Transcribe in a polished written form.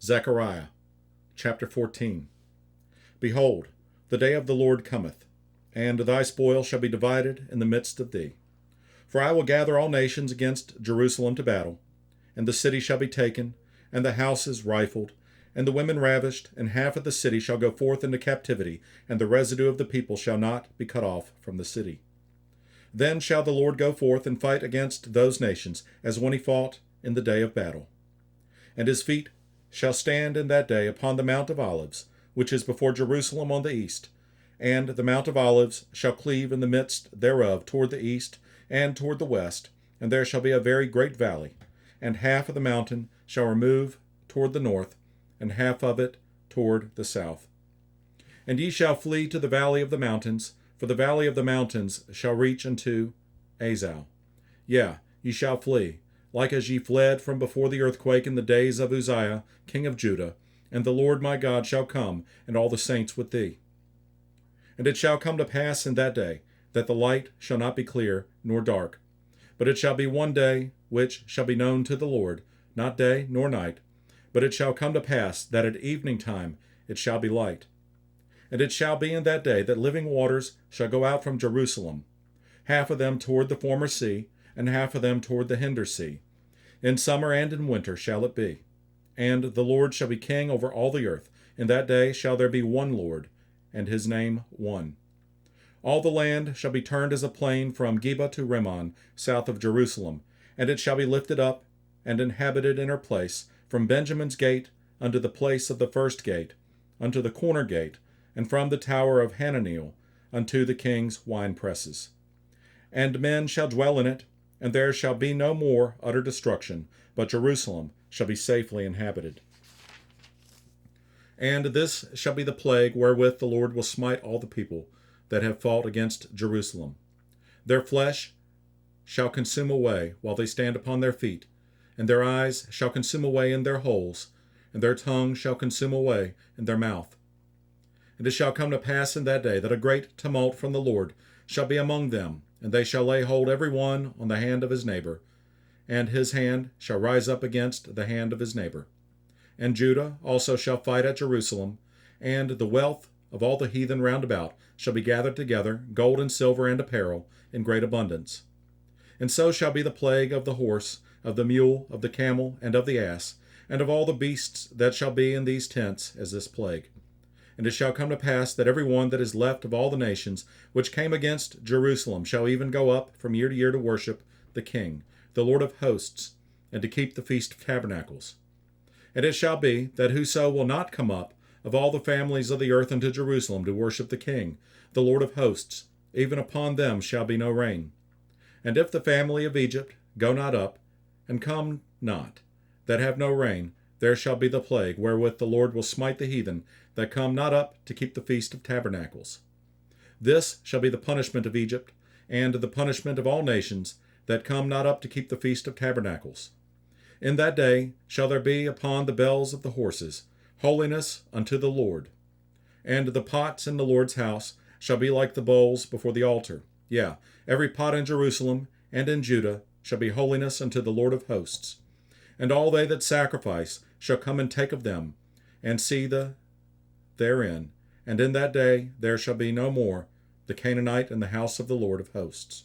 Zechariah chapter 14. Behold, the day of the Lord cometh, and thy spoil shall be divided in the midst of thee. For I will gather all nations against Jerusalem to battle, and the city shall be taken, and the houses rifled, and the women ravished, and half of the city shall go forth into captivity, and the residue of the people shall not be cut off from the city. Then shall the Lord go forth and fight against those nations, as when he fought in the day of battle. And his feet shall stand in that day upon the Mount of Olives, which is before Jerusalem on the east, and the Mount of Olives shall cleave in the midst thereof toward the east and toward the west, and there shall be a very great valley, and half of the mountain shall remove toward the north, and half of it toward the south. And ye shall flee to the valley of the mountains, for the valley of the mountains shall reach unto Azal. Yea, ye shall flee, like as ye fled from before the earthquake in the days of Uzziah, king of Judah, and the Lord my God shall come, and all the saints with thee. And it shall come to pass in that day, that the light shall not be clear, nor dark, but it shall be one day which shall be known to the Lord, not day nor night, but it shall come to pass that at evening time it shall be light. And it shall be in that day that living waters shall go out from Jerusalem, half of them toward the former sea, and half of them toward the hinder sea. In summer and in winter shall it be. And the Lord shall be king over all the earth. In that day shall there be one Lord, and his name one. All the land shall be turned as a plain from Geba to Rimmon, south of Jerusalem, and it shall be lifted up and inhabited in her place, from Benjamin's gate unto the place of the first gate, unto the corner gate, and from the tower of Hananiel unto the king's winepresses. And men shall dwell in it, and there shall be no more utter destruction, but Jerusalem shall be safely inhabited. And this shall be the plague wherewith the Lord will smite all the people that have fought against Jerusalem. Their flesh shall consume away while they stand upon their feet, and their eyes shall consume away in their holes, and their tongue shall consume away in their mouth. And it shall come to pass in that day that a great tumult from the Lord shall be among them, and they shall lay hold every one on the hand of his neighbor, and his hand shall rise up against the hand of his neighbor. And Judah also shall fight at Jerusalem, and the wealth of all the heathen round about shall be gathered together, gold and silver and apparel, in great abundance. And so shall be the plague of the horse, of the mule, of the camel, and of the ass, and of all the beasts that shall be in these tents as this plague. And it shall come to pass that every one that is left of all the nations which came against Jerusalem shall even go up from year to year to worship the King, the Lord of hosts, and to keep the Feast of Tabernacles. And it shall be that whoso will not come up of all the families of the earth unto Jerusalem to worship the King, the Lord of hosts, even upon them shall be no rain. And if the family of Egypt go not up, and come not, that have no rain, there shall be the plague wherewith the Lord will smite the heathen that come not up to keep the Feast of Tabernacles. This shall be the punishment of Egypt, and the punishment of all nations that come not up to keep the Feast of Tabernacles. In that day shall there be upon the bells of the horses holiness unto the Lord. And the pots in the Lord's house shall be like the bowls before the altar. Yea, every pot in Jerusalem and in Judah shall be holiness unto the Lord of hosts. And all they that sacrifice shall come and take of them, and see therein. And in that day there shall be no more the Canaanite in the house of the Lord of hosts.